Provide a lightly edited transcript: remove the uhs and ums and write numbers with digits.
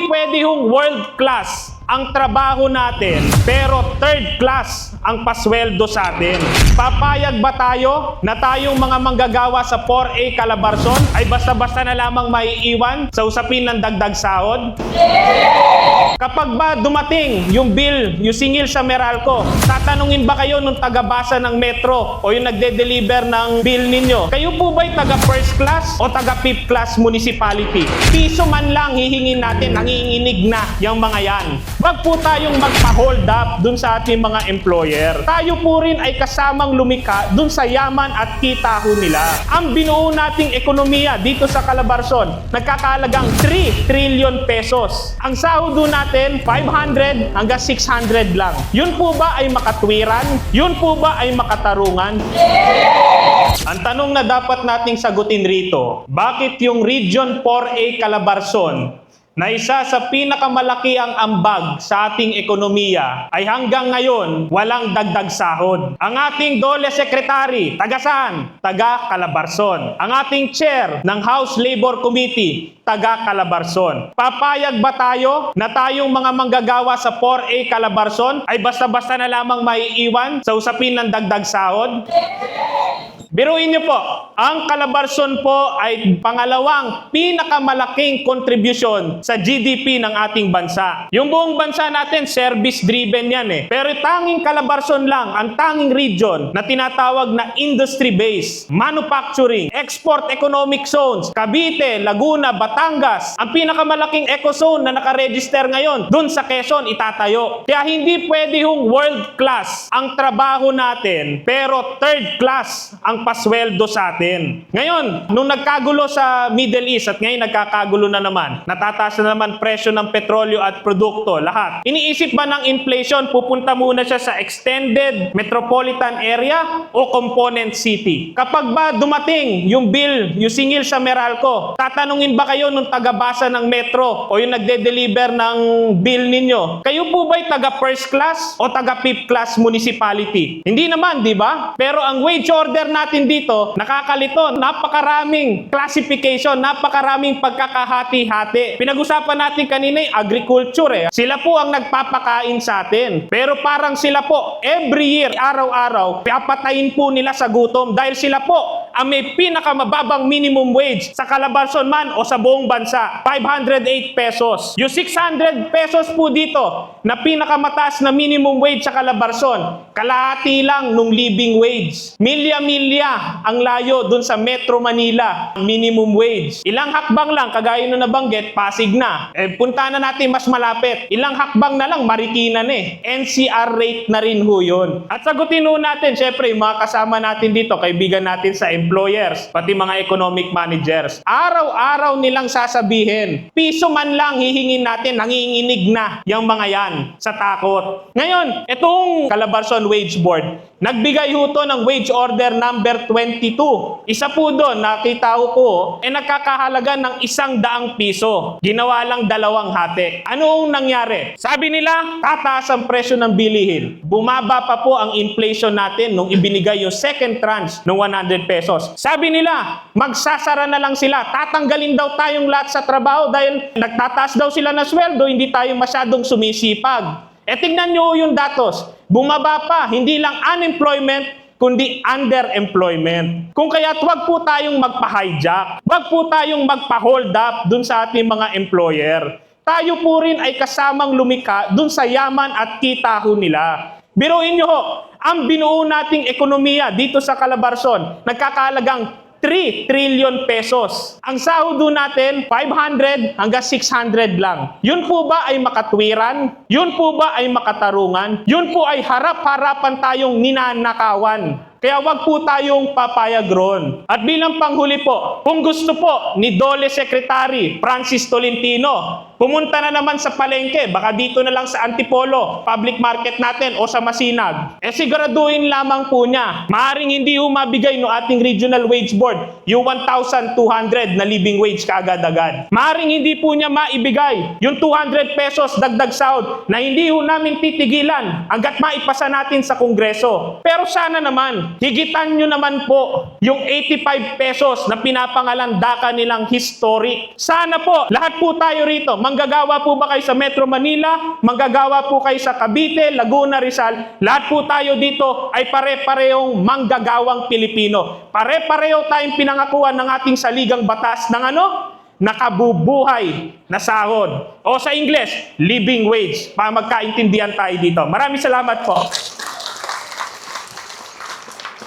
pwede hong world class ang trabaho natin, pero third class ang pasweldo sa atin. Papayag ba tayo na tayong mga manggagawa sa 4A Calabarzon ay basta-basta na lamang maiiwan sa usapin ng dagdag sahod? Kapag ba dumating yung bill, yung singil sa Meralco, tatanungin ba kayo nung taga-basa ng Metro o yung nagde-deliver ng bill ninyo? Kayo po ba'y taga first class o taga fifth class municipality? Piso man lang hihingin natin, nanginginig na yung mga yan. Wag po tayong magpa-hold up dun sa ating mga employer. Tayo po rin ay kasamang lumika dun sa yaman at kita ho nila. Ang binuo nating ekonomiya dito sa Calabarzon, nagkakalagang 3 trillion pesos. Ang sahod natin, 500 hanggang 600 lang. Yun po ba ay makatwiran? Yun po ba ay makatarungan? Ang tanong na dapat nating sagutin rito, bakit yung Region 4A Calabarzon na isa sa pinakamalaki ang ambag sa ating ekonomiya ay hanggang ngayon walang dagdag sahod? Ang ating DOLE Secretary, taga saan? Taga Calabarzon. Ang ating Chair ng House Labor Committee, taga Calabarzon. Papayag ba tayo na tayong mga manggagawa sa 4A Calabarzon ay basta-basta na lamang maiiwan sa usapin ng dagdag sahod? Biruin niyo po, ang Calabarzon po ay pangalawang pinakamalaking contribution sa GDP ng ating bansa. Yung buong bansa natin, service-driven yan eh. Pero tanging Calabarzon lang, ang tanging region na tinatawag na industry-based, manufacturing, export economic zones, Cavite, Laguna, Batangas, ang pinakamalaking eco-zone na nakaregister ngayon, dun sa Quezon itatayo. Kaya hindi pwede hong world class ang trabaho natin, pero third class ang pasweldo sa atin. Ngayon, nung nagkagulo sa Middle East at ngayon nagkakagulo na naman, natataas na naman presyo ng petrolyo at produkto, lahat. Iniisip ba ng inflation, pupunta muna siya sa extended metropolitan area o component city? Kapag ba dumating yung bill, yung singil sa Meralco, tatanungin ba kayo nung taga-basa ng Metro o yung nagde-deliver ng bill ninyo? Kayo po ba'y taga first class o taga fifth class municipality? Hindi naman, di ba? Pero ang wage order natin dito, nakakalito, napakaraming classification, napakaraming pagkakahati-hati. Pinag-usapan natin kanina yung agriculture eh. Sila po ang nagpapakain sa atin. Pero parang sila po, every year, araw-araw, papatayin po nila sa gutom dahil sila po ang may pinakamababang minimum wage sa Calabarzon man o sa buong bansa, 508 pesos. Yung 600 pesos po dito na pinakamataas na minimum wage sa Calabarzon, kalahati lang nung living wage. Milya-milya ang layo dun sa Metro Manila, minimum wage. Ilang hakbang lang, kagaya nung nabanggit, Pasig na. Punta na natin mas malapit. Ilang hakbang na lang, Marikina na eh. NCR rate na rin ho yun. At sagutin ho natin, syempre, yung mga kasama natin dito, kaibigan natin sa employers, pati mga economic managers. Araw-araw nilang sasabihin, piso man lang hihingin natin, nanginginig na yung mga yan sa takot. Ngayon, itong Calabarzon Wage Board, nagbigay ho to ng wage order number 22. Isa po doon, nakita ko, nagkakahalaga ng 100 piso. Ginawa lang 2 hati. Anong nangyari? Sabi nila, tataas ang presyo ng bilihin. Bumaba pa po ang inflation natin nung ibinigay yung second tranche ng 100 pesos. Sabi nila, magsasara na lang sila. Tatanggalin daw tayong lahat sa trabaho dahil nagtataas daw sila ng sweldo, hindi tayo masyadong sumisipag. Tingnan nyo yung datos. Bumaba pa, hindi lang unemployment, kundi underemployment. Kung kaya't wag po tayong magpa-hijack, wag po tayong magpa-hold up dun sa ating mga employer. Tayo po rin ay kasamang lumika dun sa yaman at kita ho nila. Biruin nyo ho, ang binuo nating ekonomiya dito sa Calabarzon, nagkakalagang 3 trillion pesos. Ang sahod natin, 500 hanggang 600 lang. Yun po ba ay makatwiran? Yun po ba ay makatarungan? Yun po ay harap-harapan tayong ninanakawan. Kaya wag po tayong papayag ron. At bilang panghuli po, kung gusto po ni DOLE Secretary Francis Tolentino, pumunta na naman sa palengke, baka dito na lang sa Antipolo, public market natin o sa Masinag. Siguraduhin lamang po niya, maaaring hindi mabigay no ating Regional Wage Board yung 1,200 na living wage kaagad-agad. Maaaring hindi po niya maibigay yung 200 pesos dagdag sahod na hindi namin titigilan hanggat maipasa natin sa Kongreso. Pero sana naman, naman, higitan nyo naman po yung 85 pesos na pinapangalandakan nilang historic. Sana po, lahat po tayo rito, manggagawa po ba kayo sa Metro Manila, manggagawa po kayo sa Cavite, Laguna, Rizal, lahat po tayo dito ay pare-parehong manggagawang Pilipino. Pare-pareho tayong pinangakuan ng ating saligang batas ng nakabubuhay na sahod. O sa English, living wage. Para magkaintindihan tayo dito. Maraming salamat po.